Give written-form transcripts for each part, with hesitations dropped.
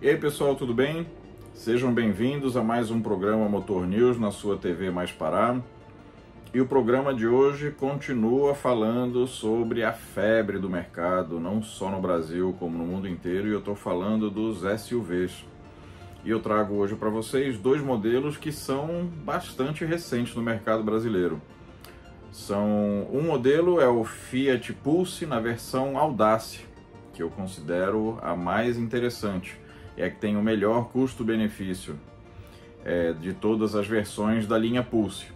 E aí pessoal, tudo bem? Sejam bem-vindos a mais um programa Motor News na sua TV Mais Pará. E o programa de hoje continua falando sobre a febre do mercado, não só no Brasil como no mundo inteiro, e eu estou falando dos SUVs. E eu trago hoje para vocês dois modelos que são bastante recentes no mercado brasileiro. Um modelo é o Fiat Pulse na versão Audace, que eu considero a mais interessante. É a que tem o melhor custo-benefício de todas as versões da linha Pulse.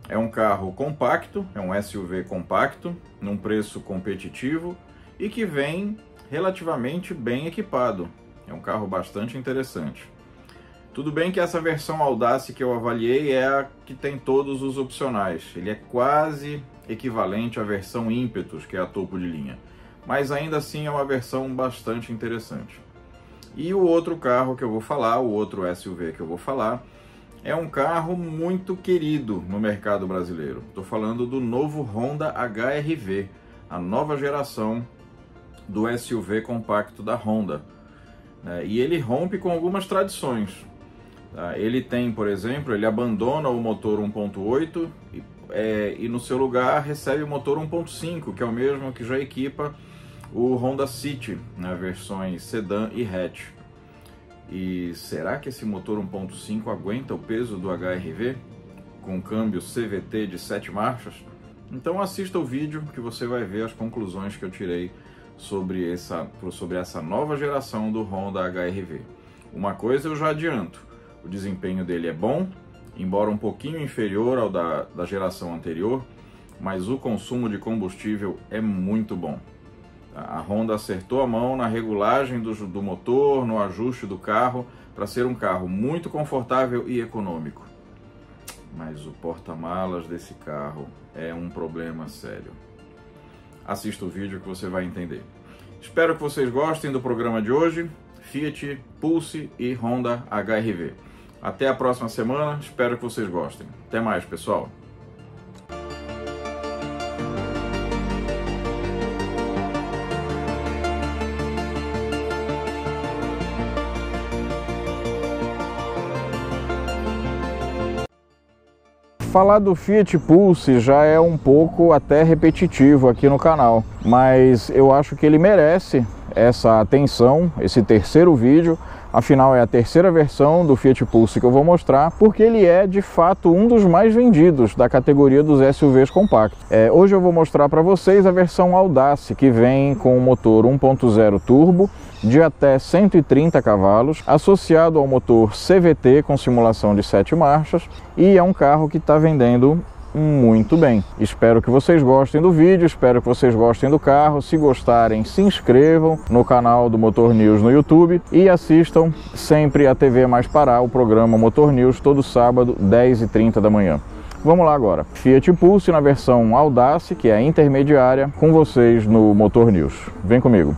É um carro compacto, é um SUV compacto, num preço competitivo e que vem relativamente bem equipado. É um carro bastante interessante. Tudo bem que essa versão Audace que eu avaliei é a que tem todos os opcionais. Ele é quase equivalente à versão Impetus, que é a topo de linha. Mas ainda assim é uma versão bastante interessante. E o outro carro que eu vou falar, o outro SUV que eu vou falar, é um carro muito querido no mercado brasileiro. Estou falando do novo Honda HR-V, a nova geração do SUV compacto da Honda. E ele rompe com algumas tradições. Ele tem, por exemplo, ele abandona o motor 1.8 e no seu lugar recebe o motor 1.5, que é o mesmo que já equipa o Honda City, nas versões sedã e hatch. E será que esse motor 1.5 aguenta o peso do HR-V com câmbio CVT de 7 marchas? Então assista o vídeo que você vai ver as conclusões que eu tirei sobre essa nova geração do Honda HR-V. Uma coisa eu já adianto, o desempenho dele é bom, embora um pouquinho inferior ao da geração anterior, mas o consumo de combustível é muito bom. A Honda acertou a mão na regulagem do motor, no ajuste do carro, para ser um carro muito confortável e econômico. Mas o porta-malas desse carro é um problema sério. Assista o vídeo que você vai entender. Espero que vocês gostem do programa de hoje, Fiat Pulse e Honda HR-V. Até a próxima semana, espero que vocês gostem. Até mais, pessoal! Falar do Fiat Pulse já é um pouco até repetitivo aqui no canal, mas eu acho que ele merece essa atenção, esse terceiro vídeo. Afinal, é a terceira versão do Fiat Pulse que eu vou mostrar, porque ele é, de fato, um dos mais vendidos da categoria dos SUVs compactos. Hoje eu vou mostrar para vocês a versão Audace, que vem com um motor 1.0 turbo de até 130 cavalos, associado ao motor CVT com simulação de 7 marchas, e é um carro que está vendendo muito bem. Espero que vocês gostem do vídeo, espero que vocês gostem do carro. Se gostarem, se inscrevam no canal do Motor News no YouTube e assistam sempre a TV Mais Pará, o programa Motor News, todo sábado, 10h30 da manhã. Vamos lá agora. Fiat Pulse na versão Audace, que é a intermediária, com vocês no Motor News. Vem comigo.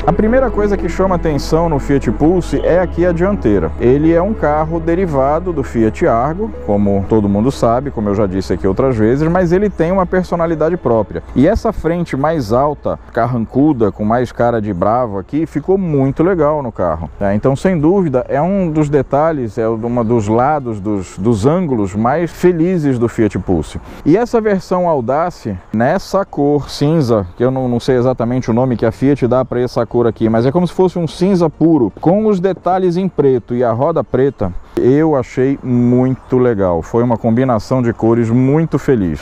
A primeira coisa que chama atenção no Fiat Pulse é aqui a dianteira. Ele é um carro derivado do Fiat Argo, como todo mundo sabe, como eu já disse aqui outras vezes, mas ele tem uma personalidade própria. E essa frente mais alta, carrancuda, com mais cara de bravo aqui, ficou muito legal no carro. Então, sem dúvida, é um dos detalhes, é um dos lados, dos ângulos mais felizes do Fiat Pulse. E essa versão Audace, nessa cor cinza, que eu não sei exatamente o nome que a Fiat dá para essa cor aqui, mas é como se fosse um cinza puro, com os detalhes em preto e a roda preta, eu achei muito legal. Foi uma combinação de cores muito feliz.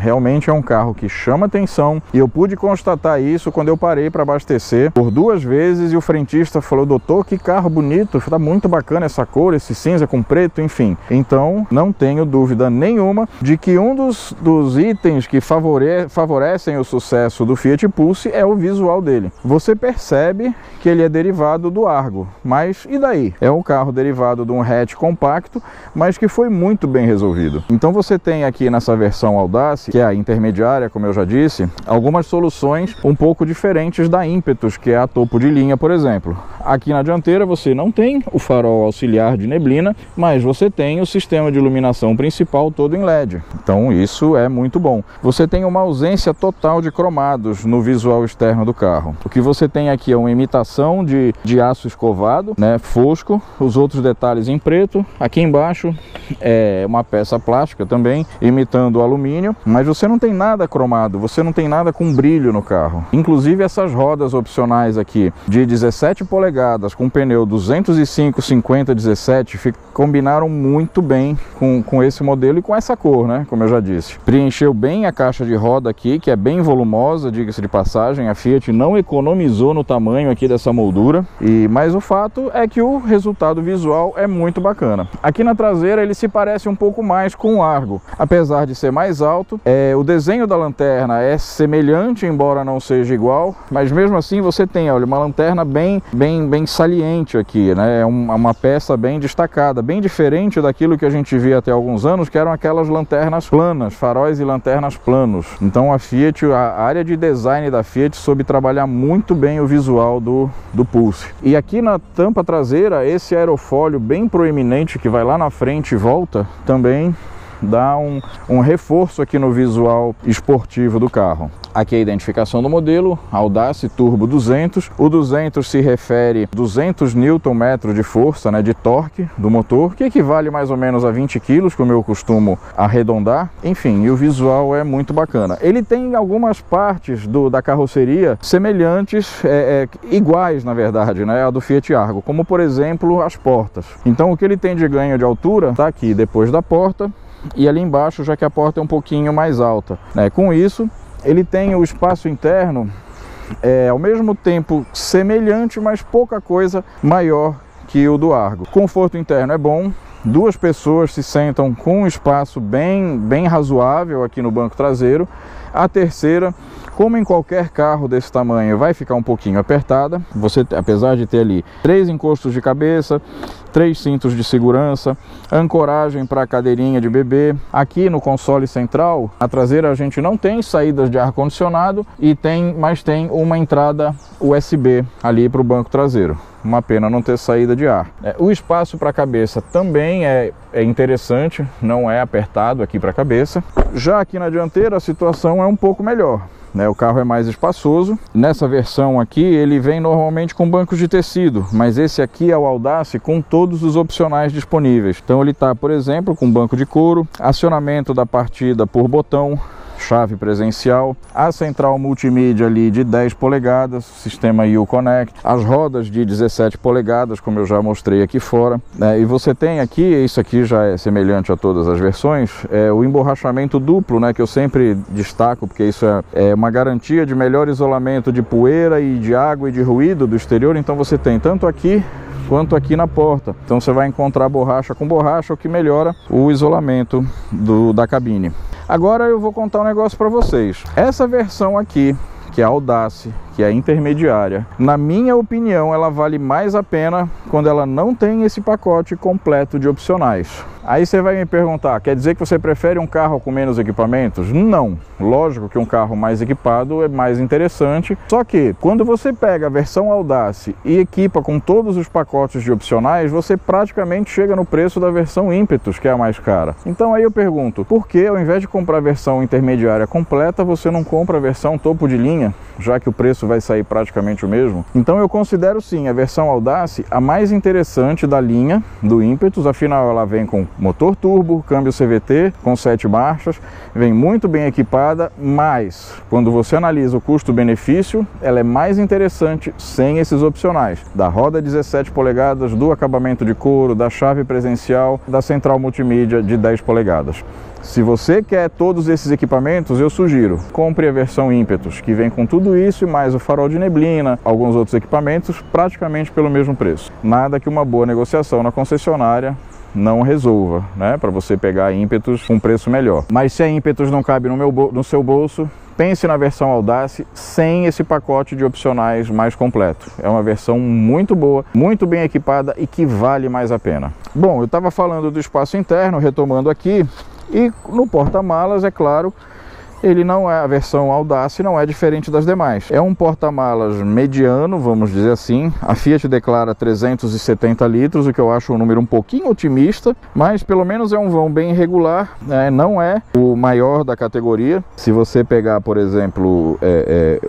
Realmente é um carro que chama atenção e eu pude constatar isso quando eu parei para abastecer por 2 vezes e o frentista falou: doutor, que carro bonito, está muito bacana essa cor, esse cinza com preto, enfim. Então não tenho dúvida nenhuma de que um dos itens que favorecem o sucesso do Fiat Pulse é o visual dele. Você percebe que ele é derivado do Argo, mas e daí? É um carro derivado de um hatch compacto, mas que foi muito bem resolvido. Então você tem aqui nessa versão Audace Audace, que é a intermediária, como eu já disse, algumas soluções um pouco diferentes da Impetus, que é a topo de linha, por exemplo. Aqui na dianteira você não tem o farol auxiliar de neblina, mas você tem o sistema de iluminação principal todo em LED. Então isso é muito bom. Você tem uma ausência total de cromados no visual externo do carro. O que você tem aqui é uma imitação de aço escovado, né, fosco, os outros detalhes em preto. Aqui embaixo é uma peça plástica também, imitando o alumínio, mas você não tem nada cromado, você não tem nada com brilho no carro. Inclusive essas rodas opcionais aqui de 17 polegadas com pneu 205/50/17 combinaram muito bem com esse modelo e com essa cor, né, como eu já disse. Preencheu bem a caixa de roda aqui, que é bem volumosa, diga-se de passagem. A Fiat não economizou no tamanho aqui dessa moldura, mas o fato é que o resultado visual é muito bacana. Aqui na traseira ele se parece um pouco mais com o Argo, apesar de ser mais alto. O desenho da lanterna é semelhante, embora não seja igual, mas mesmo assim você tem, olha, uma lanterna bem saliente aqui, né? É uma peça bem destacada, bem diferente daquilo que a gente via até alguns anos, que eram aquelas lanternas planas, faróis e lanternas planos. Então a Fiat, a área de design da Fiat soube trabalhar muito bem o visual do Pulse. E aqui na tampa traseira, esse aerofólio bem proeminente que vai lá na frente e volta, também dá um reforço aqui no visual esportivo do carro. Aqui a identificação do modelo, Audace Turbo 200. O 200 se refere a 200 Nm de força, né, de torque do motor, que equivale mais ou menos a 20 kg, como eu costumo arredondar. Enfim, e o visual é muito bacana. Ele tem algumas partes da carroceria semelhantes, iguais na verdade, né, a do Fiat Argo, como por exemplo as portas. Então o que ele tem de ganho de altura está aqui depois da porta e ali embaixo, já que a porta é um pouquinho mais alta, né? Com isso ele tem o espaço interno ao mesmo tempo semelhante, mas pouca coisa maior que o do Argo. O conforto interno é bom, duas pessoas se sentam com um espaço bem razoável aqui no banco traseiro. A terceira, como em qualquer carro desse tamanho, vai ficar um pouquinho apertada. Você, apesar de ter ali 3 encostos de cabeça, 3 cintos de segurança, ancoragem para a cadeirinha de bebê. Aqui no console central, a traseira a gente não tem saídas de ar-condicionado, mas tem uma entrada USB ali para o banco traseiro. Uma pena não ter saída de ar. O espaço para a cabeça também é interessante, não é apertado aqui para a cabeça. Já aqui na dianteira a situação é um pouco melhor, né? O carro é mais espaçoso. Nessa versão aqui ele vem normalmente com bancos de tecido, mas esse aqui é o Audace com todos os opcionais disponíveis. Então ele está, por exemplo, com banco de couro, acionamento da partida por botão, chave presencial, a central multimídia ali de 10 polegadas, sistema U-Connect, as rodas de 17 polegadas, como eu já mostrei aqui fora, né? E você tem aqui, isso aqui já é semelhante a todas as versões, o emborrachamento duplo, né? Que eu sempre destaco, porque isso é uma garantia de melhor isolamento de poeira e de água e de ruído do exterior. Então você tem tanto aqui quanto aqui na porta. Então você vai encontrar borracha com borracha, o que melhora o isolamento da cabine. Agora eu vou contar um negócio para vocês. Essa versão aqui, que é a Audace, que é a intermediária, na minha opinião, ela vale mais a pena quando ela não tem esse pacote completo de opcionais. Aí você vai me perguntar, quer dizer que você prefere um carro com menos equipamentos? Não. Lógico que um carro mais equipado é mais interessante, só que quando você pega a versão Audace e equipa com todos os pacotes de opcionais, você praticamente chega no preço da versão Impetus, que é a mais cara. Então aí eu pergunto, por que ao invés de comprar a versão intermediária completa, você não compra a versão topo de linha, já que o preço vai sair praticamente o mesmo? Então eu considero sim a versão Audace a mais interessante da linha do Impetus. Afinal ela vem com motor turbo, câmbio CVT com 7 marchas, vem muito bem equipada, mas quando você analisa o custo-benefício, ela é mais interessante sem esses opcionais, da roda 17 polegadas, do acabamento de couro, da chave presencial, da central multimídia de 10 polegadas. Se você quer todos esses equipamentos, eu sugiro, compre a versão Impetus, que vem com tudo isso e mais o farol de neblina, alguns outros equipamentos, praticamente pelo mesmo preço. Nada que uma boa negociação na concessionária não resolva, né? Para você pegar a Impetus com um preço melhor. Mas se a Impetus não cabe no seu bolso, pense na versão Audace sem esse pacote de opcionais mais completo. É uma versão muito boa, muito bem equipada e que vale mais a pena. Bom, eu estava falando do espaço interno, retomando aqui, e no porta-malas, é claro, ele não é, a versão Audace não é diferente das demais. É um porta-malas mediano, vamos dizer assim. A Fiat declara 370 litros, o que eu acho um número um pouquinho otimista, mas pelo menos é um vão bem regular, né? Não é o maior da categoria. Se você pegar, por exemplo,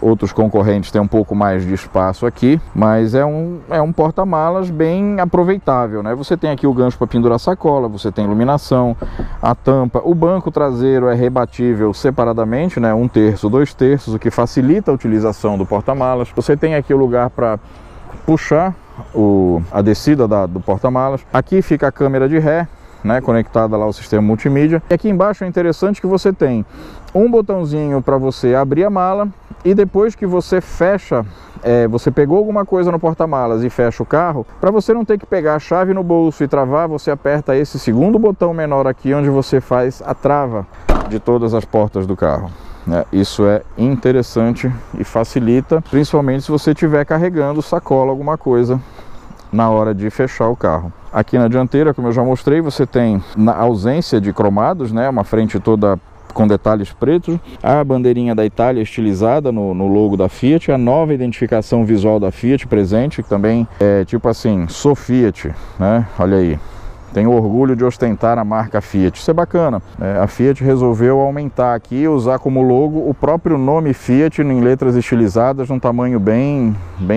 outros concorrentes tem um pouco mais de espaço aqui, mas é um porta-malas bem aproveitável, né? Você tem aqui o gancho para pendurar sacola, você tem iluminação, a tampa, o banco traseiro é rebatível separadamente, né? 1/3, 2/3, o que facilita a utilização do porta-malas. Você tem aqui o lugar para puxar a descida do porta-malas. Aqui fica a câmera de ré, né, conectada lá ao sistema multimídia. E aqui embaixo é interessante que você tem um botãozinho para você abrir a mala, e depois que você fecha, você pegou alguma coisa no porta-malas e fecha o carro, para você não ter que pegar a chave no bolso e travar, você aperta esse segundo botão menor aqui, onde você faz a trava de todas as portas do carro. Isso é interessante e facilita, principalmente se você estiver carregando sacola, alguma coisa, na hora de fechar o carro. Aqui na dianteira, como eu já mostrei, você tem, na ausência de cromados, né, uma frente toda com detalhes pretos, a bandeirinha da Itália estilizada no logo da Fiat, a nova identificação visual da Fiat presente, que também é tipo assim, sou Fiat, né? Olha aí. Tenho orgulho de ostentar a marca Fiat. Isso é bacana. A Fiat resolveu aumentar aqui, usar como logo o próprio nome Fiat em letras estilizadas, num tamanho bem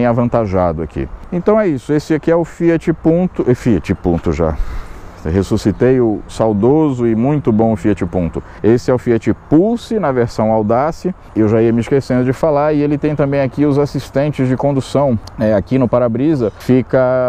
avantajado aqui. Então é isso. Esse aqui é o Fiat Punto. Fiat Punto já. Ressuscitei o saudoso e muito bom Fiat Punto. Esse é o Fiat Pulse na versão Audace. Eu já ia me esquecendo de falar. E ele tem também aqui os assistentes de condução. Aqui no para-brisa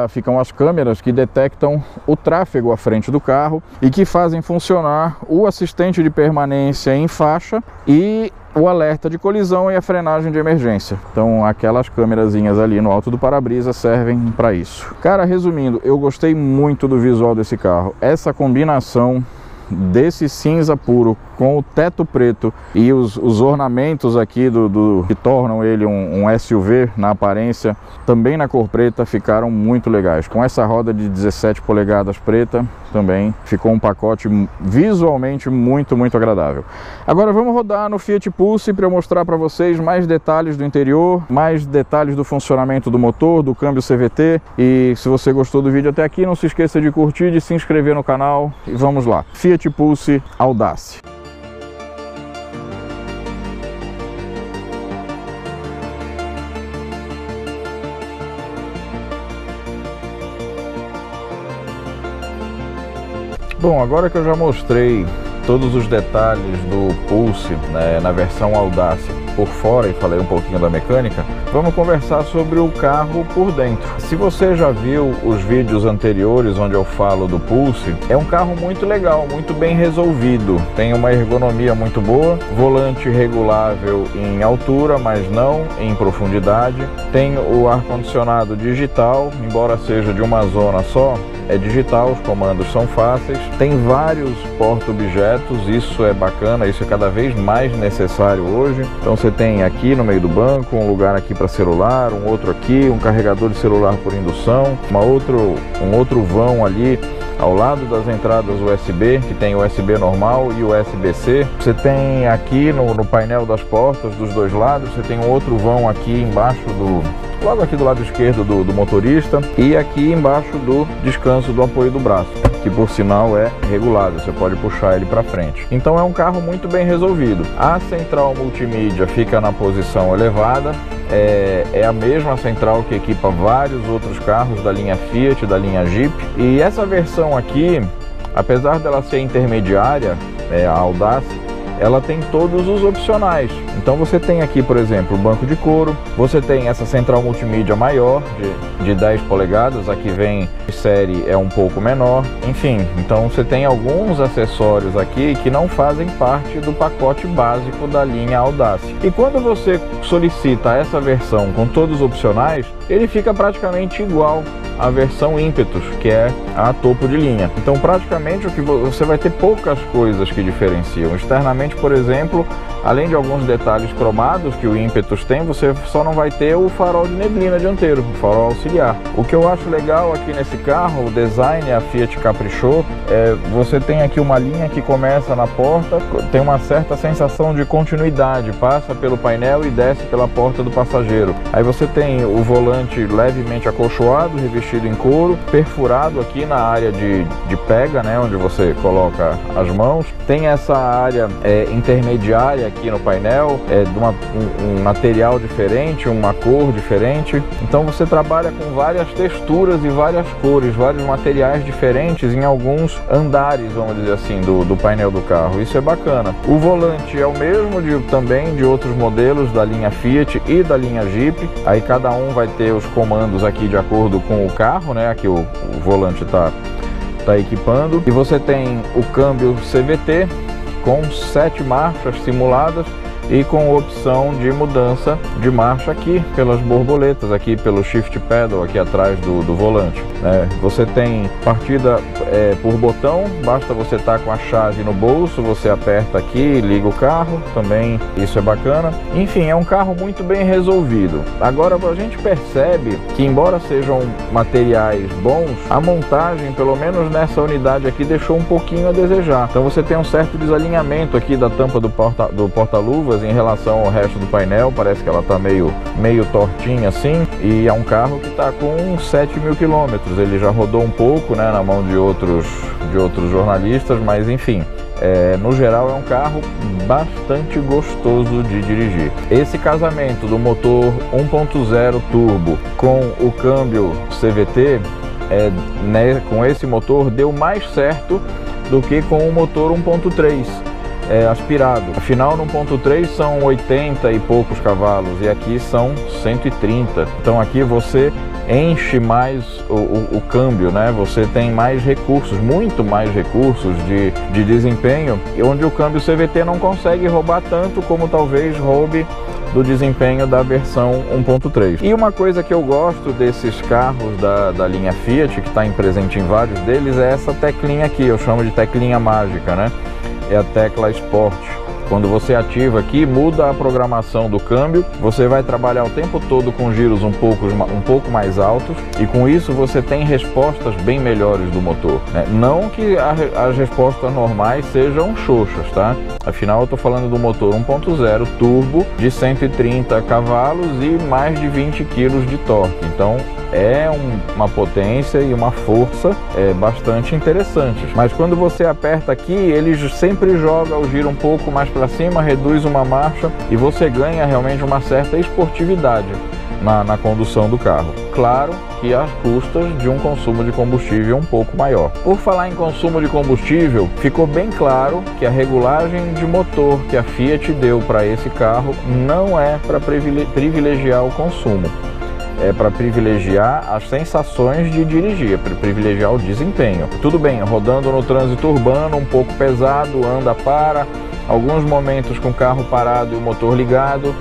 ficam as câmeras que detectam o tráfego à frente do carro e que fazem funcionar o assistente de permanência em faixa e o alerta de colisão e a frenagem de emergência. Então aquelas câmerazinhas ali no alto do para-brisa servem para isso. Cara, resumindo, eu gostei muito do visual desse carro. Essa combinação desse cinza puro com o teto preto e os ornamentos aqui que tornam ele um SUV na aparência, também na cor preta, ficaram muito legais. Com essa roda de 17 polegadas preta, também ficou um pacote visualmente muito agradável. Agora vamos rodar no Fiat Pulse para eu mostrar para vocês mais detalhes do interior, mais detalhes do funcionamento do motor, do câmbio CVT. E se você gostou do vídeo até aqui, não se esqueça de curtir, de se inscrever no canal e vamos lá. Fiat Pulse Audace. Bom, agora que eu já mostrei todos os detalhes do Pulse, né, na versão Audace por fora e falei um pouquinho da mecânica, vamos conversar sobre o carro por dentro. Se você já viu os vídeos anteriores onde eu falo do Pulse, é um carro muito legal, muito bem resolvido, tem uma ergonomia muito boa, volante regulável em altura, mas não em profundidade, tem o ar-condicionado digital, embora seja de uma zona só, é digital, os comandos são fáceis, tem vários porta-objetos, isso é bacana, isso é cada vez mais necessário hoje. Então você tem aqui no meio do banco um lugar aqui para celular, um outro aqui, um carregador de celular por indução, um outro vão ali ao lado das entradas USB, que tem USB normal e USB-C. Você tem aqui no painel das portas dos dois lados, você tem um outro vão aqui embaixo logo aqui do lado esquerdo do motorista, e aqui embaixo do descanso do apoio do braço, que por sinal é regulado, você pode puxar ele para frente. Então é um carro muito bem resolvido. A central multimídia fica na posição elevada, é a mesma central que equipa vários outros carros da linha Fiat, da linha Jeep, e essa versão aqui, apesar dela ser intermediária, a Audace, ela tem todos os opcionais. Então você tem aqui, por exemplo, o banco de couro, você tem essa central multimídia maior de 10 polegadas, a que vem de série é um pouco menor, enfim, então você tem alguns acessórios aqui que não fazem parte do pacote básico da linha Audace. E quando você solicita essa versão com todos os opcionais, ele fica praticamente igual à versão Impetus, que é a topo de linha. Então praticamente o que você vai ter poucas coisas que diferenciam. Externamente, por exemplo, Além de alguns detalhes cromados que o Impetus tem, você só não vai ter o farol de neblina dianteiro, o farol auxiliar. O que eu acho legal aqui nesse carro, o design a Fiat caprichou, você tem aqui uma linha que começa na porta, tem uma certa sensação de continuidade, passa pelo painel e desce pela porta do passageiro. Aí você tem o volante levemente acolchoado, revestido em couro, perfurado aqui na área de pega, né, onde você coloca as mãos. Tem essa área intermediária aqui no painel, de um material diferente, uma cor diferente. Então você trabalha com várias texturas e várias cores, vários materiais diferentes em alguns andares, vamos dizer assim, do painel do carro. Isso é bacana. O volante é o mesmo também de outros modelos da linha Fiat e da linha Jeep. Aí cada um vai ter os comandos aqui de acordo com o carro, né? Aqui o volante está equipando. E você tem o câmbio CVT com 7 marchas simuladas e com opção de mudança de marcha aqui pelas borboletas, aqui pelo shift pedal aqui atrás do volante, né? Você tem partida por botão, basta você estar com a chave no bolso, você aperta aqui e liga o carro, também isso é bacana. Enfim, é um carro muito bem resolvido. Agora a gente percebe que, embora sejam materiais bons, a montagem, pelo menos nessa unidade aqui, deixou um pouquinho a desejar. Então você tem um certo desalinhamento aqui da tampa do porta-luvas em relação ao resto do painel, parece que ela está meio tortinha assim, e é um carro que está com 7.000 quilômetros. Ele já rodou um pouco, né, na mão de outros jornalistas, mas enfim, no geral é um carro bastante gostoso de dirigir. Esse casamento do motor 1.0 turbo com o câmbio CVT, com esse motor deu mais certo do que com o motor 1.3 aspirado. Afinal, no 1.3 são 80 e poucos cavalos e aqui são 130. Então aqui você enche mais o câmbio, né? Você tem mais recursos, muito mais recursos de desempenho, onde o câmbio CVT não consegue roubar tanto como talvez roube do desempenho da versão 1.3. E uma coisa que eu gosto desses carros da linha Fiat, que está presente em vários deles, é essa teclinha aqui, eu chamo de teclinha mágica, né? É a tecla Sport. Quando você ativa aqui, muda a programação do câmbio, você vai trabalhar o tempo todo com giros um pouco mais altos, e com isso você tem respostas bem melhores do motor, né? Não que as respostas normais sejam xoxas, tá? Afinal, eu estou falando do motor 1.0 turbo de 130 cavalos e mais de 20 kg de torque. Então é uma potência e uma força bastante interessantes. Mas quando você aperta aqui, ele sempre joga o giro um pouco mais para cima, reduz uma marcha e você ganha realmente uma certa esportividade na condução do carro. Claro que às custas de um consumo de combustível um pouco maior. Por falar em consumo de combustível, ficou bem claro que a regulagem de motor que a Fiat deu para esse carro não é para privilegiar o consumo. É para privilegiar as sensações de dirigir, para privilegiar o desempenho. Tudo bem, rodando no trânsito urbano, um pouco pesado, anda para, alguns momentos com o carro parado e o motor ligado.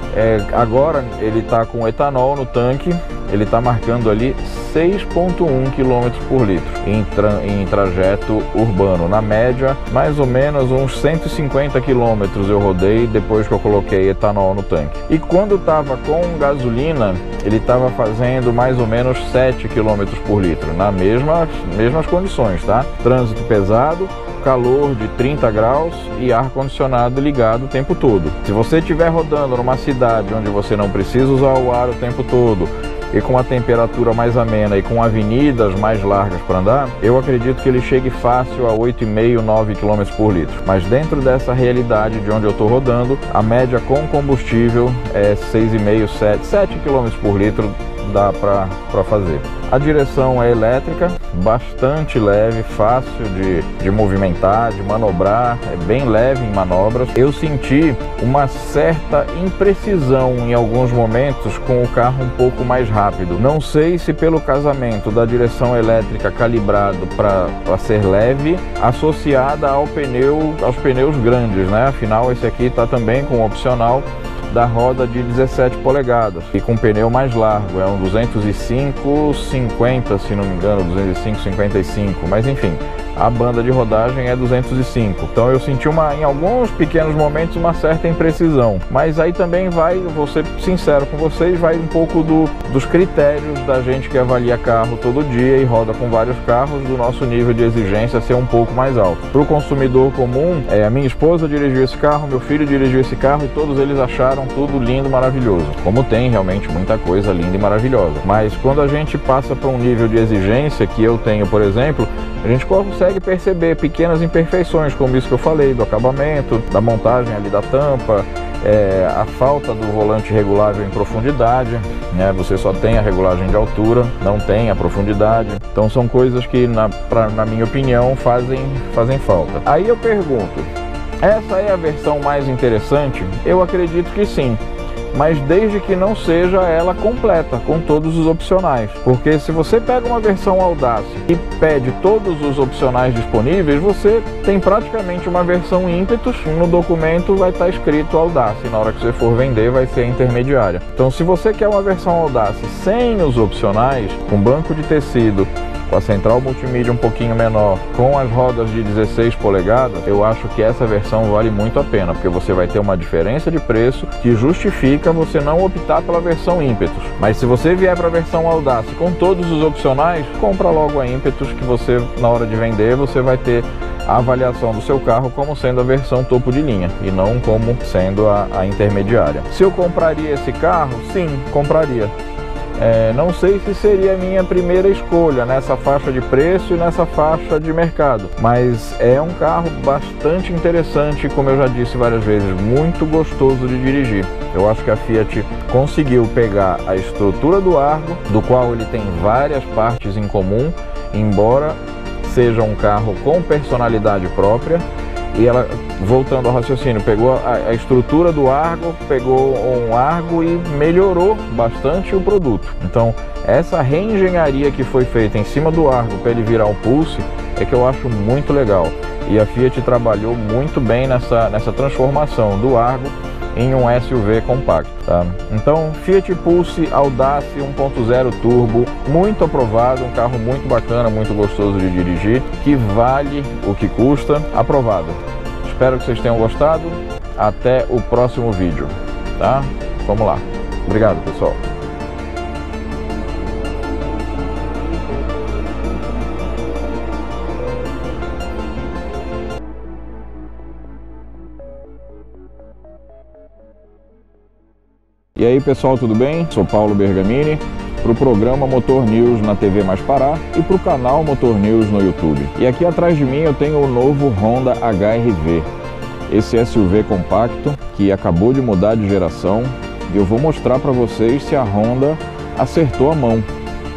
Agora ele está com etanol no tanque, ele está marcando ali 6,1 km por litro em trajeto urbano. Na média, mais ou menos uns 150 km eu rodei depois que eu coloquei etanol no tanque. E quando estava com gasolina, ele estava fazendo mais ou menos 7 km por litro, nas mesmas condições, tá? Trânsito pesado, calor de 30 graus e ar-condicionado ligado o tempo todo. Se você estiver rodando numa cidade onde você não precisa usar o ar o tempo todo, e com a temperatura mais amena e com avenidas mais largas para andar, eu acredito que ele chegue fácil a 8,5, 9 km por litro. Mas dentro dessa realidade de onde eu estou rodando, a média com combustível é 6,5, 7 km por litro dá para fazer. A direção é elétrica, bastante leve, fácil de movimentar, de manobrar, é bem leve em manobras. Eu senti uma certa imprecisão em alguns momentos com o carro um pouco mais rápido. Não sei se pelo casamento da direção elétrica calibrado para ser leve, associada aos pneus grandes, né? Afinal, esse aqui está também com opcional da roda de 17 polegadas e com pneu mais largo, é um 205/50, se não me engano, 205/55, mas enfim, a banda de rodagem é 205. Então eu senti em alguns pequenos momentos uma certa imprecisão, mas aí também vou ser sincero com vocês, vai um pouco dos critérios da gente que avalia carro todo dia e roda com vários carros, do nosso nível de exigência ser um pouco mais alto. Para o consumidor comum, a minha esposa dirigiu esse carro, meu filho dirigiu esse carro e todos eles acharam tudo lindo, maravilhoso, como tem realmente muita coisa linda e maravilhosa. Mas quando a gente passa para um nível de exigência que eu tenho, por exemplo, a gente consegue perceber pequenas imperfeições, como isso que eu falei, do acabamento, da montagem ali da tampa, a falta do volante regulável em profundidade, né? Você só tem a regulagem de altura, não tem a profundidade. Então são coisas que, na minha opinião, fazem falta. Aí eu pergunto, essa é a versão mais interessante? Eu acredito que sim, mas desde que não seja ela completa, com todos os opcionais. Porque se você pega uma versão Audace e pede todos os opcionais disponíveis, você tem praticamente uma versão ímpetus, no documento vai estar escrito Audace, na hora que você for vender vai ser a intermediária. Então se você quer uma versão Audace sem os opcionais, com banco de tecido, com a central multimídia um pouquinho menor, com as rodas de 16 polegadas, eu acho que essa versão vale muito a pena, porque você vai ter uma diferença de preço que justifica você não optar pela versão ímpetus. Mas se você vier para a versão Audace com todos os opcionais, compra logo a ímpetus, que você, na hora de vender, você vai ter a avaliação do seu carro como sendo a versão topo de linha e não como sendo a intermediária. Se eu compraria esse carro? Sim, compraria. Não sei se seria a minha primeira escolha nessa faixa de preço e nessa faixa de mercado, mas é um carro bastante interessante, como eu já disse várias vezes, muito gostoso de dirigir. Eu acho que a Fiat conseguiu pegar a estrutura do Argo, do qual ele tem várias partes em comum, embora seja um carro com personalidade própria. E ela, voltando ao raciocínio, pegou a estrutura do Argo, pegou um Argo e melhorou bastante o produto. Então, essa reengenharia que foi feita em cima do Argo para ele virar um Pulse é que eu acho muito legal. E a Fiat trabalhou muito bem nessa transformação do Argo em um SUV compacto, tá? Então, Fiat Pulse Audace 1.0 Turbo, muito aprovado, um carro muito bacana, muito gostoso de dirigir, que vale o que custa, aprovado. Espero que vocês tenham gostado, até o próximo vídeo, tá? Vamos lá. Obrigado, pessoal. E aí pessoal, tudo bem? Sou Paulo Bergamini, para o programa Motor News na TV Mais Pará e para o canal Motor News no YouTube. E aqui atrás de mim eu tenho o novo Honda HR-V, esse SUV compacto que acabou de mudar de geração, e eu vou mostrar para vocês se a Honda acertou a mão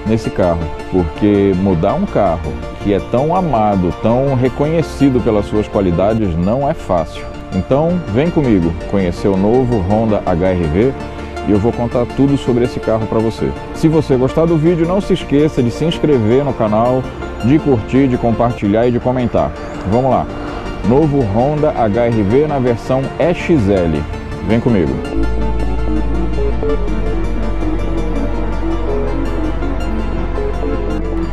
nesse carro, porque mudar um carro que é tão amado, tão reconhecido pelas suas qualidades não é fácil. Então vem comigo conhecer o novo Honda HR-V e eu vou contar tudo sobre esse carro para você. Se você gostar do vídeo, não se esqueça de se inscrever no canal, de curtir, de compartilhar e de comentar. Vamos lá! Novo Honda HR-V na versão EXL. Vem comigo!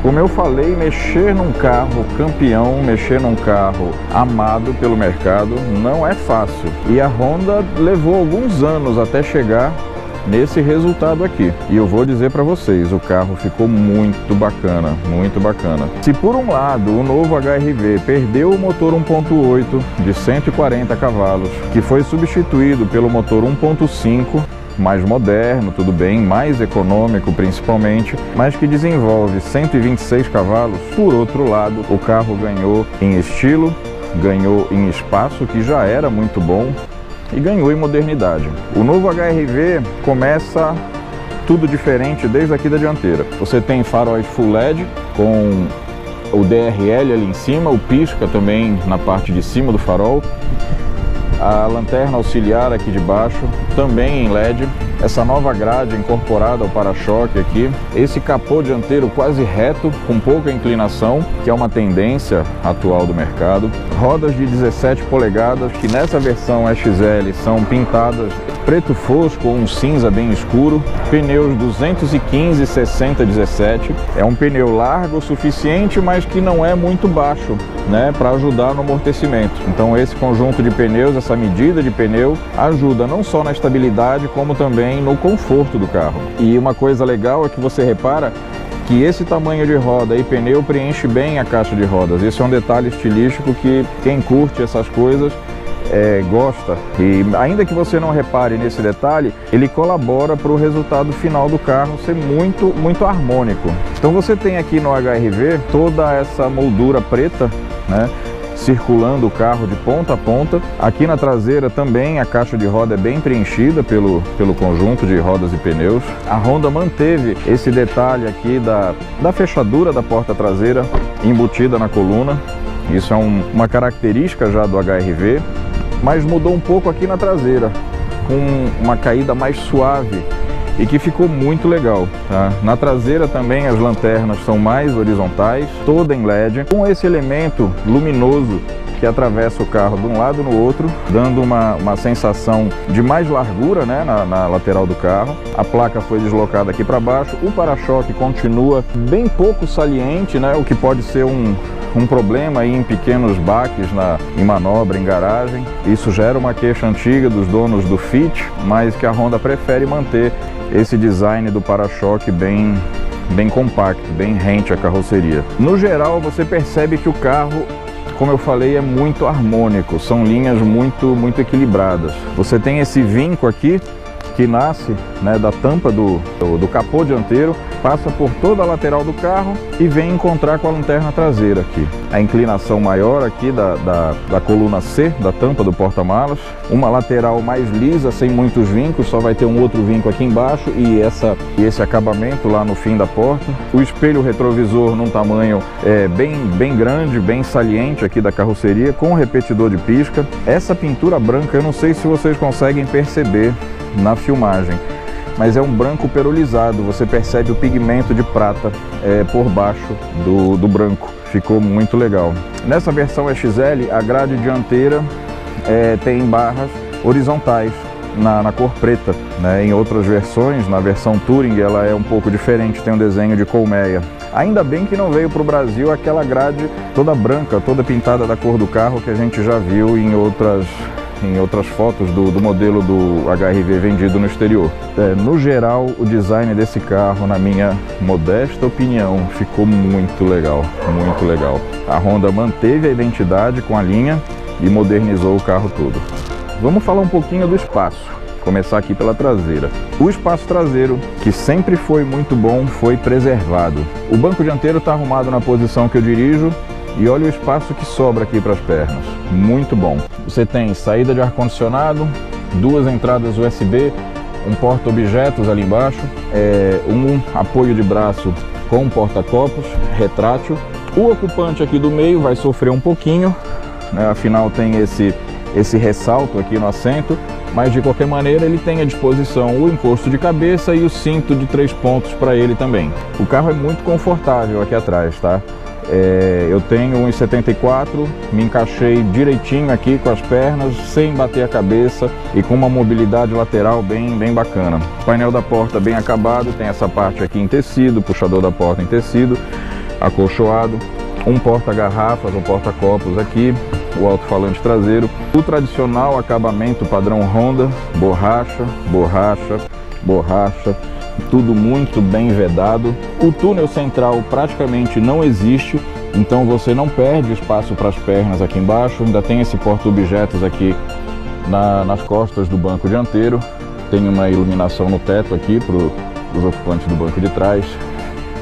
Como eu falei, mexer num carro campeão, mexer num carro amado pelo mercado não é fácil. E a Honda levou alguns anos até chegar nesse resultado aqui. E eu vou dizer para vocês, o carro ficou muito bacana, muito bacana. Se por um lado o novo HR-V perdeu o motor 1.8 de 140 cavalos, que foi substituído pelo motor 1.5, mais moderno, tudo bem, mais econômico principalmente, mas que desenvolve 126 cavalos. Por outro lado, o carro ganhou em estilo, ganhou em espaço, que já era muito bom, e ganhou em modernidade. O novo HR-V começa tudo diferente desde aqui da dianteira. Você tem faróis Full LED com o DRL ali em cima, o pisca também na parte de cima do farol. A lanterna auxiliar aqui de baixo também em LED, essa nova grade incorporada ao para-choque aqui, esse capô dianteiro quase reto, com pouca inclinação, que é uma tendência atual do mercado, rodas de 17 polegadas, que nessa versão XL são pintadas preto fosco ou um cinza bem escuro, pneus 215/60/17, é um pneu largo o suficiente, mas que não é muito baixo, né, para ajudar no amortecimento. Então esse conjunto de pneus, essa medida de pneu, ajuda não só na estabilidade, como também no conforto do carro. E uma coisa legal é que você repara que esse tamanho de roda e pneu preenche bem a caixa de rodas. Esse é um detalhe estilístico que quem curte essas coisas gosta. E ainda que você não repare nesse detalhe, ele colabora para o resultado final do carro ser muito harmônico. Então você tem aqui no HR-V toda essa moldura preta, né, circulando o carro de ponta a ponta. Aqui na traseira também a caixa de roda é bem preenchida pelo conjunto de rodas e pneus. A Honda manteve esse detalhe aqui da fechadura da porta traseira embutida na coluna. Isso é uma característica já do HR-V, mas mudou um pouco aqui na traseira, com uma caída mais suave e que ficou muito legal, tá? Na traseira também as lanternas são mais horizontais, toda em LED, com esse elemento luminoso que atravessa o carro de um lado no outro, dando uma sensação de mais largura, né, na lateral do carro. A placa foi deslocada aqui para baixo, o para-choque continua bem pouco saliente, né, o que pode ser um problema aí em pequenos baques em manobra, em garagem. Isso já era uma queixa antiga dos donos do Fit, mas que a Honda prefere manter esse design do para-choque bem compacto, bem rente à carroceria. No geral, você percebe que o carro, como eu falei, é muito harmônico, são linhas muito equilibradas. Você tem esse vinco aqui que nasce, né, da tampa do capô dianteiro, passa por toda a lateral do carro e vem encontrar com a lanterna traseira aqui. A inclinação maior aqui da coluna C, da tampa do porta-malas, uma lateral mais lisa, sem muitos vincos, só vai ter um outro vinco aqui embaixo e esse acabamento lá no fim da porta. O espelho retrovisor num tamanho bem grande, bem saliente aqui da carroceria, com repetidor de pisca. Essa pintura branca, eu não sei se vocês conseguem perceber na filmagem, mas é um branco perolizado, você percebe o pigmento de prata por baixo do branco, ficou muito legal. Nessa versão XL, a grade dianteira tem barras horizontais na cor preta, né? Em outras versões, na versão Touring, ela é um pouco diferente, tem um desenho de colmeia. Ainda bem que não veio para o Brasil aquela grade toda branca, toda pintada da cor do carro que a gente já viu em outras fotos do modelo do HR-V vendido no exterior. No geral, o design desse carro, na minha modesta opinião, ficou muito legal, muito legal. A Honda manteve a identidade com a linha e modernizou o carro todo. Vamos falar um pouquinho do espaço. Começar aqui pela traseira. O espaço traseiro, que sempre foi muito bom, foi preservado. O banco dianteiro está arrumado na posição que eu dirijo, e olha o espaço que sobra aqui para as pernas, muito bom. Você tem saída de ar-condicionado, duas entradas USB, um porta-objetos ali embaixo, um apoio de braço com porta-copos retrátil. O ocupante aqui do meio vai sofrer um pouquinho, né? Afinal tem esse ressalto aqui no assento, mas de qualquer maneira ele tem à disposição o encosto de cabeça e o cinto de 3 pontos para ele também. O carro é muito confortável aqui atrás, tá? Eu tenho 1,74, me encaixei direitinho aqui com as pernas, sem bater a cabeça e com uma mobilidade lateral bem bacana. O painel da porta bem acabado, tem essa parte aqui em tecido, puxador da porta em tecido, acolchoado, um porta-garrafas, um porta-copos aqui, o alto-falante traseiro, o tradicional acabamento padrão Honda, borracha, borracha, borracha, tudo muito bem vedado. O túnel central praticamente não existe, então você não perde espaço para as pernas aqui embaixo. Ainda tem esse porta-objetos aqui nas costas do banco dianteiro. Tem uma iluminação no teto aqui para os ocupantes do banco de trás.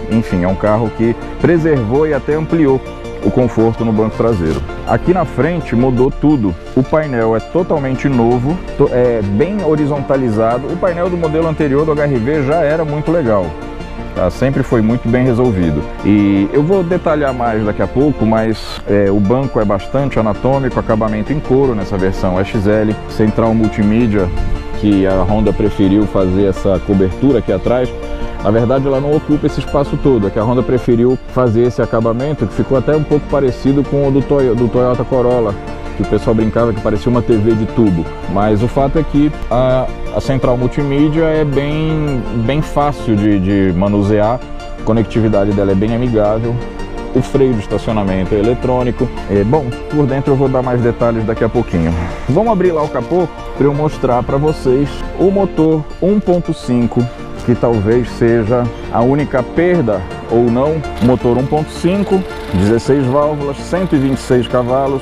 Enfim, é um carro que preservou e até ampliou o conforto no banco traseiro. Aqui na frente mudou tudo. O painel é totalmente novo, bem horizontalizado. O painel do modelo anterior do HR-V já era muito legal, tá? Sempre foi muito bem resolvido. E eu vou detalhar mais daqui a pouco, mas o banco é bastante anatômico, acabamento em couro nessa versão XL, central multimídia, que a Honda preferiu fazer essa cobertura aqui atrás. Na verdade, ela não ocupa esse espaço todo, é que a Honda preferiu fazer esse acabamento, que ficou até um pouco parecido com o do Toyota Corolla, que o pessoal brincava que parecia uma TV de tubo, mas o fato é que a central multimídia é bem fácil de manusear, a conectividade dela é bem amigável, o freio de estacionamento é eletrônico. Bom, por dentro eu vou dar mais detalhes daqui a pouquinho. Vamos abrir lá o capô para eu mostrar para vocês o motor 1.5, que talvez seja a única perda ou não. Motor 1.5, 16 válvulas, 126 cavalos,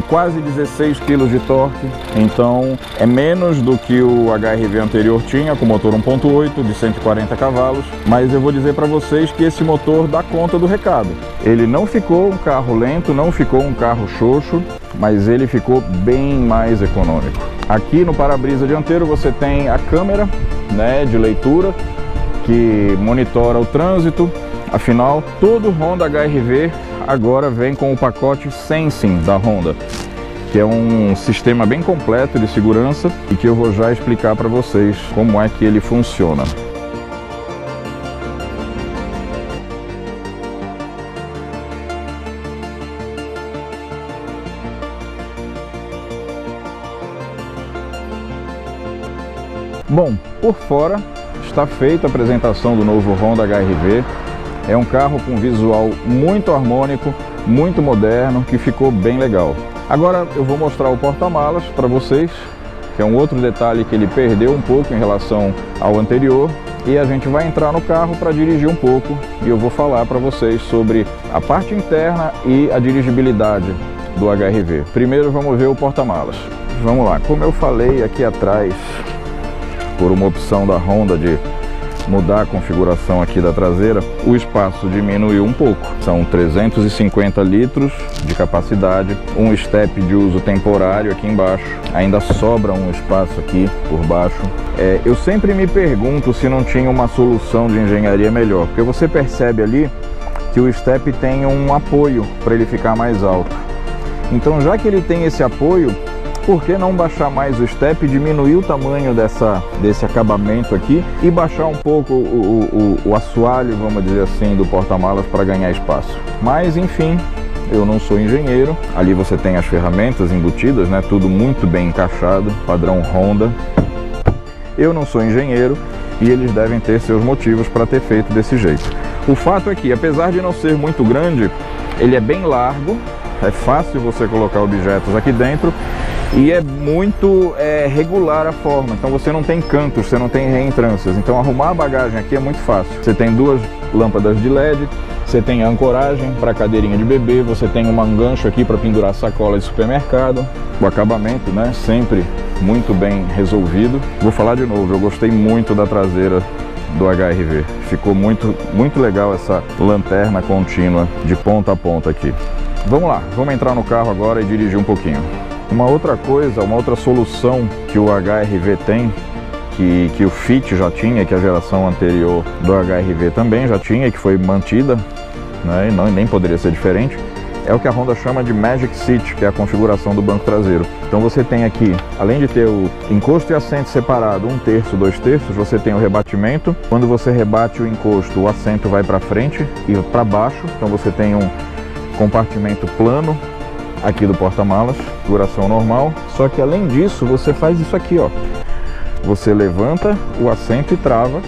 quase 16 kg de torque, então é menos do que o HRV anterior tinha, com motor 1.8 de 140 cavalos, mas eu vou dizer para vocês que esse motor dá conta do recado. Ele não ficou um carro lento, não ficou um carro xoxo, mas ele ficou bem mais econômico. Aqui no para-brisa dianteiro você tem a câmera, né, de leitura que monitora o trânsito. Afinal, todo Honda HRV agora vem com o pacote Sensing da Honda, que é um sistema bem completo de segurança e que eu vou já explicar para vocês como é que ele funciona. Bom, por fora está feita a apresentação do novo Honda HRV. É um carro com visual muito harmônico, muito moderno, que ficou bem legal. Agora eu vou mostrar o porta-malas para vocês, que é um outro detalhe que ele perdeu um pouco em relação ao anterior. E a gente vai entrar no carro para dirigir um pouco e eu vou falar para vocês sobre a parte interna e a dirigibilidade do HRV. Primeiro vamos ver o porta-malas. Vamos lá, como eu falei aqui atrás, por uma opção da Honda de mudar a configuração aqui da traseira, o espaço diminuiu um pouco. São 350 litros de capacidade, um step de uso temporário aqui embaixo, ainda sobra um espaço aqui por baixo. Eu sempre me pergunto se não tinha uma solução de engenharia melhor, porque você percebe ali que o step tem um apoio para ele ficar mais alto. Então, já que ele tem esse apoio, por que não baixar mais o step, diminuir o tamanho desse acabamento aqui e baixar um pouco o assoalho, vamos dizer assim, do porta-malas para ganhar espaço? Mas enfim, eu não sou engenheiro. Ali você tem as ferramentas embutidas, né? Tudo muito bem encaixado, padrão Honda. Eu não sou engenheiro e eles devem ter seus motivos para ter feito desse jeito. O fato é que, apesar de não ser muito grande, ele é bem largo, é fácil você colocar objetos aqui dentro e é muito regular a forma. Então você não tem cantos, você não tem reentrâncias. Então arrumar a bagagem aqui é muito fácil. Você tem duas lâmpadas de LED, você tem a ancoragem para cadeirinha de bebê, você tem um gancho aqui para pendurar sacola de supermercado. O acabamento, né, sempre muito bem resolvido. Vou falar de novo, eu gostei muito da traseira do HRV. Ficou muito legal essa lanterna contínua de ponta a ponta aqui. Vamos lá, vamos entrar no carro agora e dirigir um pouquinho. Uma outra coisa, uma outra solução que o HRV tem, que o Fit já tinha, que a geração anterior do HRV também já tinha, que foi mantida, né, e nem poderia ser diferente, é o que a Honda chama de Magic Seat, que é a configuração do banco traseiro. Então você tem aqui, além de ter o encosto e assento separado, 1/3, 2/3, você tem o rebatimento. Quando você rebate o encosto, o assento vai para frente e para baixo, então você tem um compartimento plano aqui do porta-malas, configuração normal. Só que além disso, você faz isso aqui, ó. Você levanta o assento e trava.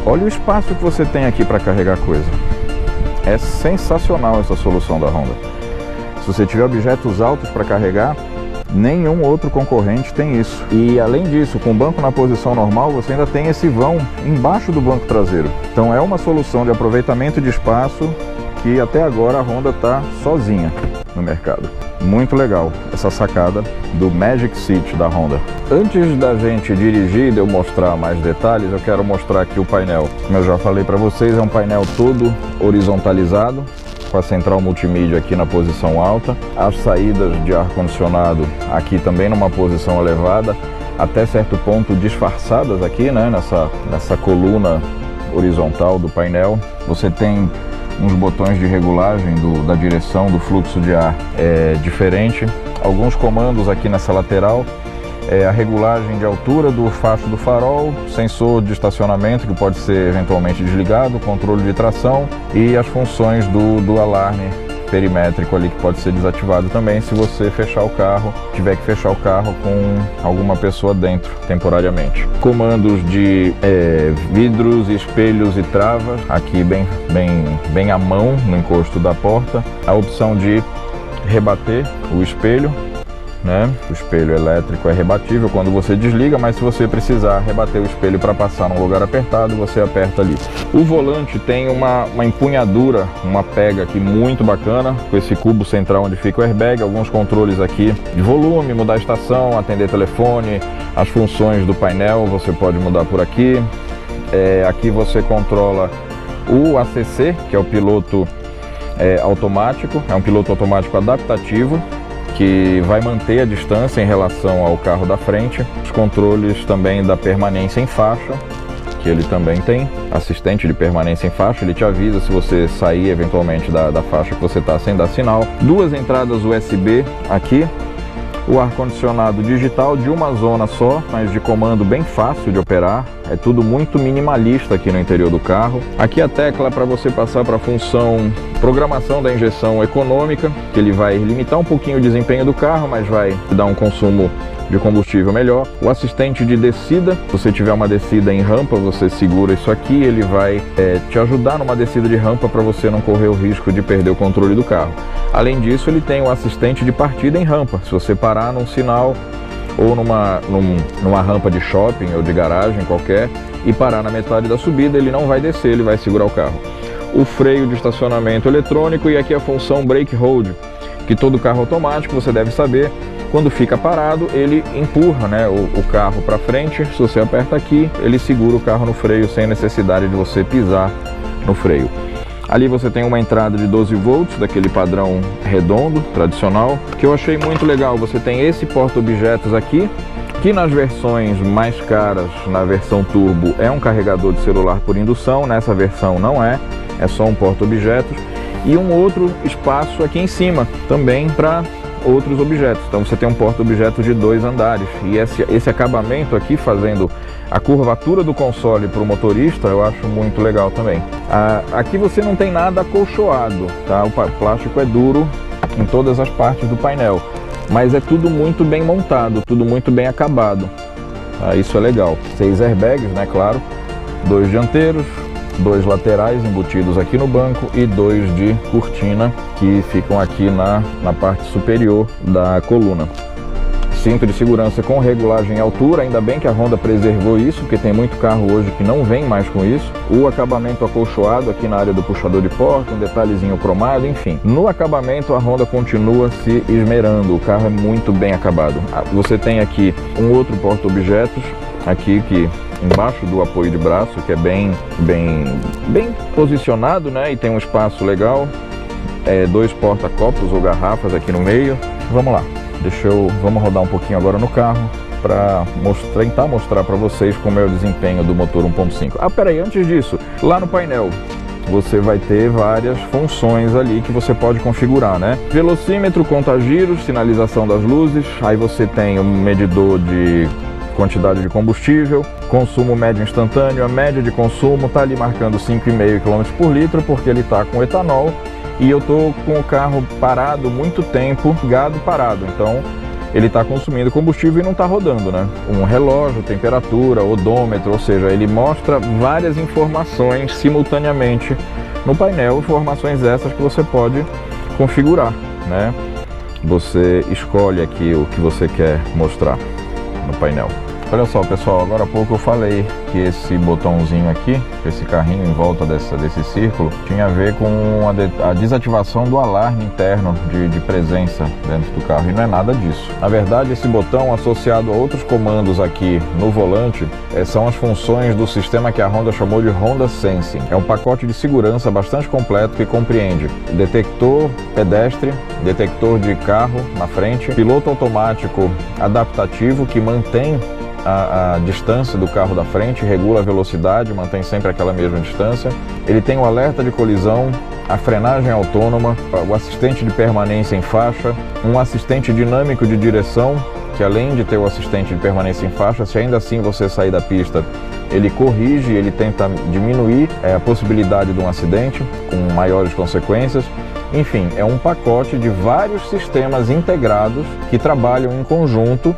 Olha o espaço que você tem aqui para carregar coisa. É sensacional essa solução da Honda. Se você tiver objetos altos para carregar, nenhum outro concorrente tem isso. E além disso, com o banco na posição normal, você ainda tem esse vão embaixo do banco traseiro. Então é uma solução de aproveitamento de espaço que até agora a Honda está sozinha no mercado. Muito legal essa sacada do Magic Seat da Honda. Antes da gente dirigir e de eu mostrar mais detalhes, eu quero mostrar aqui o painel. Como eu já falei para vocês, é um painel todo horizontalizado, com a central multimídia aqui na posição alta, as saídas de ar-condicionado aqui também numa posição elevada, até certo ponto disfarçadas aqui, né, nessa coluna horizontal do painel. Você tem uns botões de regulagem da direção do fluxo de ar diferente, alguns comandos aqui nessa lateral, a regulagem de altura do facho do farol, sensor de estacionamento que pode ser eventualmente desligado, controle de tração e as funções do alarme perimétrico ali que pode ser desativado também se você fechar o carro, tiver que fechar o carro com alguma pessoa dentro temporariamente. Comandos de vidros, espelhos e travas, aqui bem à mão no encosto da porta. A opção de rebater o espelho, né? O espelho elétrico é rebatível quando você desliga, mas se você precisar rebater o espelho para passar num lugar apertado, você aperta ali. O volante tem uma empunhadura, uma pega aqui muito bacana, com esse cubo central onde fica o airbag, alguns controles aqui de volume, mudar a estação, atender telefone, as funções do painel você pode mudar por aqui. Aqui você controla o ACC, que é o piloto automático, é um piloto automático adaptativo, que vai manter a distância em relação ao carro da frente. Os controles também da permanência em faixa, que ele também tem, assistente de permanência em faixa, ele te avisa se você sair eventualmente da faixa que você está sem dar sinal. Duas entradas USB aqui, o ar-condicionado digital de uma zona só, mas de comando bem fácil de operar, é tudo muito minimalista aqui no interior do carro. Aqui a tecla para você passar para a função programação da injeção econômica, que ele vai limitar um pouquinho o desempenho do carro, mas vai dar um consumo de combustível melhor. O assistente de descida, se você tiver uma descida em rampa, você segura isso aqui, ele vai te ajudar numa descida de rampa para você não correr o risco de perder o controle do carro. Além disso, ele tem o assistente de partida em rampa. Se você parar num sinal ou numa rampa de shopping ou de garagem qualquer e parar na metade da subida, ele não vai descer, ele vai segurar o carro. O freio de estacionamento eletrônico e aqui a função brake hold, que todo carro automático, você deve saber, quando fica parado, ele empurra, né, o carro para frente. Se você aperta aqui, ele segura o carro no freio sem necessidade de você pisar no freio. Ali você tem uma entrada de 12 volts, daquele padrão redondo, tradicional, que eu achei muito legal. Você tem esse porta-objetos aqui, que nas versões mais caras, na versão turbo, é um carregador de celular por indução. Nessa versão não é só um porta-objetos. E um outro espaço aqui em cima, também para outros objetos. Então você tem um porta-objetos de 2 andares. E esse acabamento aqui, fazendo a curvatura do console para o motorista, eu acho muito legal também. Aqui você não tem nada acolchoado, tá? O plástico é duro em todas as partes do painel, mas é tudo muito bem montado, tudo muito bem acabado. Isso é legal. 6 airbags, né? Claro. 2 dianteiros, 2 laterais embutidos aqui no banco e 2 de cortina que ficam aqui na parte superior da coluna. Cinto de segurança com regulagem em altura, ainda bem que a Honda preservou isso, porque tem muito carro hoje que não vem mais com isso. O acabamento acolchoado aqui na área do puxador de porta, um detalhezinho cromado, enfim. No acabamento a Honda continua se esmerando, o carro é muito bem acabado. Você tem aqui um outro porta-objetos, aqui que embaixo do apoio de braço, que é bem posicionado, né? E tem um espaço legal, 2 porta-copos ou garrafas aqui no meio. Vamos lá. Vamos rodar um pouquinho agora no carro para tentar mostrar para vocês como é o desempenho do motor 1.5. Peraí, antes disso, lá no painel você vai ter várias funções ali que você pode configurar, né? Velocímetro, conta-giros, sinalização das luzes, aí você tem um medidor de quantidade de combustível, consumo médio instantâneo, a média de consumo está ali marcando 5,5 km por litro, porque ele está com etanol. E eu tô com o carro parado muito tempo, ligado parado, então ele está consumindo combustível e não está rodando, né? Um relógio, temperatura, odômetro, ou seja, ele mostra várias informações simultaneamente no painel, informações essas que você pode configurar, né? Você escolhe aqui o que você quer mostrar no painel. Olha só, pessoal, agora há pouco eu falei que esse botãozinho aqui, esse carrinho em volta desse círculo, tinha a ver com a desativação do alarme interno de presença dentro do carro, e não é nada disso. Na verdade, esse botão, associado a outros comandos aqui no volante, são as funções do sistema que a Honda chamou de Honda Sensing. É um pacote de segurança bastante completo que compreende detector pedestre, detector de carro na frente, piloto automático adaptativo que mantém a distância do carro da frente, regula a velocidade, mantém sempre aquela mesma distância. Ele tem o alerta de colisão, a frenagem autônoma, o assistente de permanência em faixa, um assistente dinâmico de direção, que além de ter o assistente de permanência em faixa, se ainda assim você sair da pista, ele corrige, ele tenta diminuir a possibilidade de um acidente com maiores consequências. Enfim, é um pacote de vários sistemas integrados que trabalham em conjunto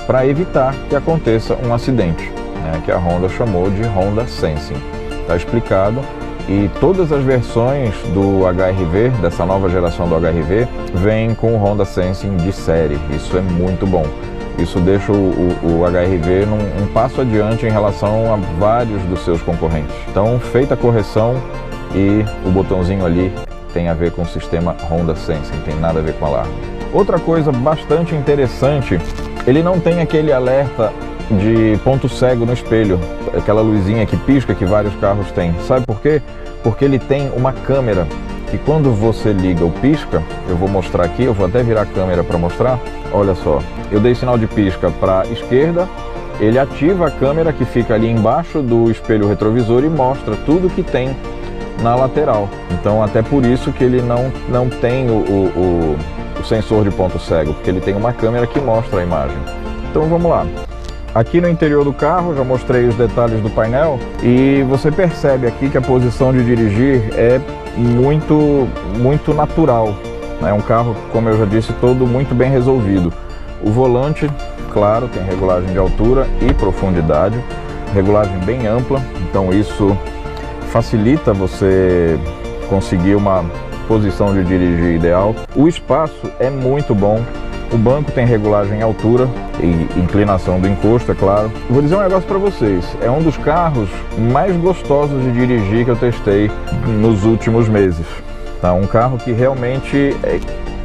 para evitar que aconteça um acidente, né, que a Honda chamou de Honda Sensing. Está explicado. E todas as versões do HR-V, dessa nova geração do HR-V, vêm com o Honda Sensing de série. Isso é muito bom. Isso deixa o HR-V um passo adiante em relação a vários dos seus concorrentes. Então, feita a correção, e o botãozinho ali tem a ver com o sistema Honda Sensing, tem nada a ver com alarme. Outra coisa bastante interessante, ele não tem aquele alerta de ponto cego no espelho, aquela luzinha que pisca que vários carros têm. Sabe por quê? Porque ele tem uma câmera que quando você liga o pisca, eu vou mostrar aqui, eu vou até virar a câmera para mostrar. Olha só, eu dei sinal de pisca para a esquerda, ele ativa a câmera que fica ali embaixo do espelho retrovisor e mostra tudo que tem na lateral. Então até por isso que ele não tem o sensor de ponto cego, porque ele tem uma câmera que mostra a imagem. Então vamos lá. Aqui no interior do carro, já mostrei os detalhes do painel e você percebe aqui que a posição de dirigir é muito natural. É um carro, como eu já disse, todo muito bem resolvido. O volante, claro, tem regulagem de altura e profundidade, regulagem bem ampla, então isso facilita você conseguir uma posição de dirigir ideal. O espaço é muito bom. O banco tem regulagem em altura e inclinação do encosto, é claro. Vou dizer um negócio para vocês, é um dos carros mais gostosos de dirigir que eu testei nos últimos meses. Tá? Um carro que realmente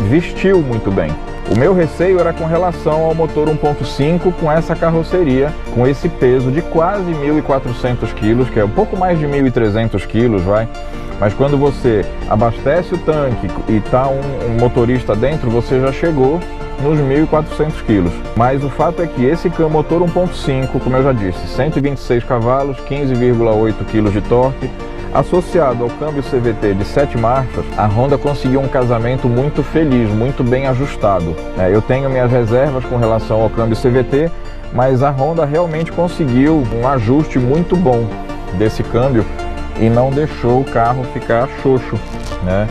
vestiu muito bem. O meu receio era com relação ao motor 1.5 com essa carroceria, com esse peso de quase 1.400 kg, que é um pouco mais de 1.300 kg, vai. Mas quando você abastece o tanque e está um motorista dentro, você já chegou nos 1.400 kg. Mas o fato é que esse motor 1.5, como eu já disse, 126 cavalos, 15,8 kg de torque, associado ao câmbio CVT de 7 marchas, a Honda conseguiu um casamento muito feliz, muito bem ajustado. Eu tenho minhas reservas com relação ao câmbio CVT, mas a Honda realmente conseguiu um ajuste muito bom desse câmbio e não deixou o carro ficar xoxo, né?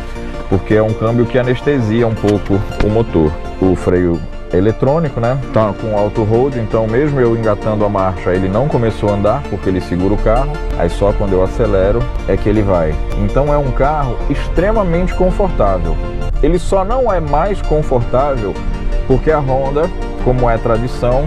Porque é um câmbio que anestesia um pouco o motor. O freio eletrônico, né? Tá com auto hold, então mesmo eu engatando a marcha, ele não começou a andar porque ele segura o carro, aí só quando eu acelero é que ele vai. Então é um carro extremamente confortável. Ele só não é mais confortável porque a Honda, como é tradição,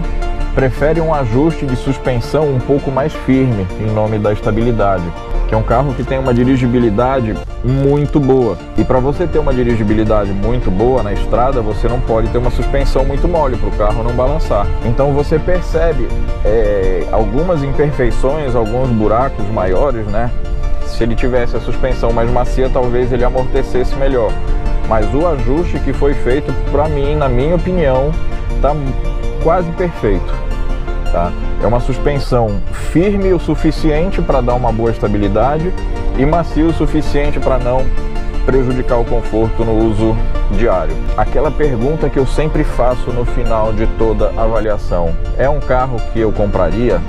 prefere um ajuste de suspensão um pouco mais firme em nome da estabilidade, que é um carro que tem uma dirigibilidade muito boa. E para você ter uma dirigibilidade muito boa na estrada, você não pode ter uma suspensão muito mole para o carro não balançar. Então você percebe algumas imperfeições, alguns buracos maiores, né? Se ele tivesse a suspensão mais macia, talvez ele amortecesse melhor. Mas o ajuste que foi feito, para mim, na minha opinião, está quase perfeito. Tá? É uma suspensão firme o suficiente para dar uma boa estabilidade e macia o suficiente para não prejudicar o conforto no uso diário. Aquela pergunta que eu sempre faço no final de toda avaliação: é um carro que eu compraria?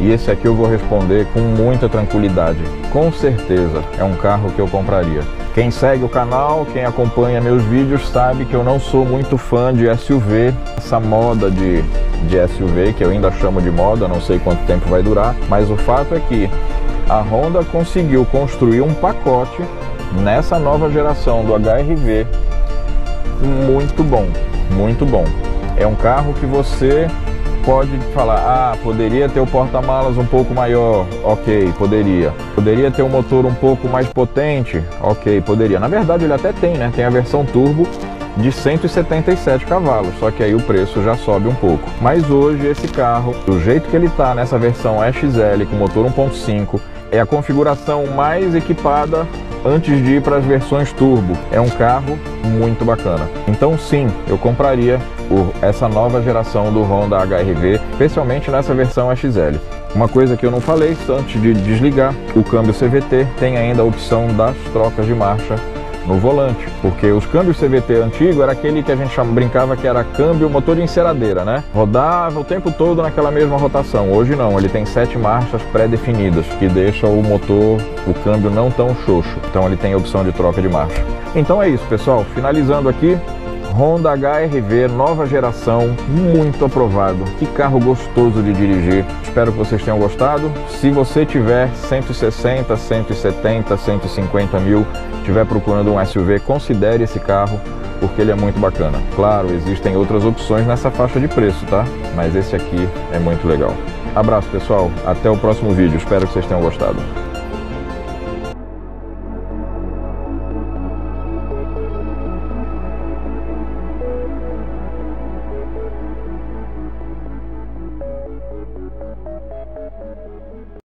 E esse aqui eu vou responder com muita tranquilidade. Com certeza é um carro que eu compraria. Quem segue o canal, quem acompanha meus vídeos, sabe que eu não sou muito fã de SUV, essa moda de SUV, que eu ainda chamo de moda, não sei quanto tempo vai durar, mas o fato é que a Honda conseguiu construir um pacote nessa nova geração do HR-V muito bom, muito bom. É um carro que você pode falar, poderia ter o porta-malas um pouco maior, ok, poderia. Poderia ter um motor um pouco mais potente, ok, poderia. Na verdade ele até tem, né? Tem a versão turbo de 177 cavalos, só que aí o preço já sobe um pouco. Mas hoje esse carro, do jeito que ele está nessa versão XL com motor 1.5, é a configuração mais equipada antes de ir para as versões turbo. É um carro muito bacana. Então sim, eu compraria essa nova geração do Honda HR-V, especialmente nessa versão XL. Uma coisa que eu não falei antes de desligar, o câmbio CVT tem ainda a opção das trocas de marcha no volante, porque os câmbios CVT antigo era aquele que a gente brincava que era câmbio motor de enceradeira, né? Rodava o tempo todo naquela mesma rotação. Hoje não, ele tem 7 marchas pré-definidas, que deixa o motor, o câmbio não tão xoxo. Então ele tem a opção de troca de marcha. Então é isso, pessoal. Finalizando aqui, Honda HR-V, nova geração, muito aprovado. Que carro gostoso de dirigir. Espero que vocês tenham gostado. Se você tiver 160, 170, 150 mil, estiver procurando um SUV, considere esse carro, porque ele é muito bacana. Claro, existem outras opções nessa faixa de preço, tá? Mas esse aqui é muito legal. Abraço, pessoal. Até o próximo vídeo. Espero que vocês tenham gostado.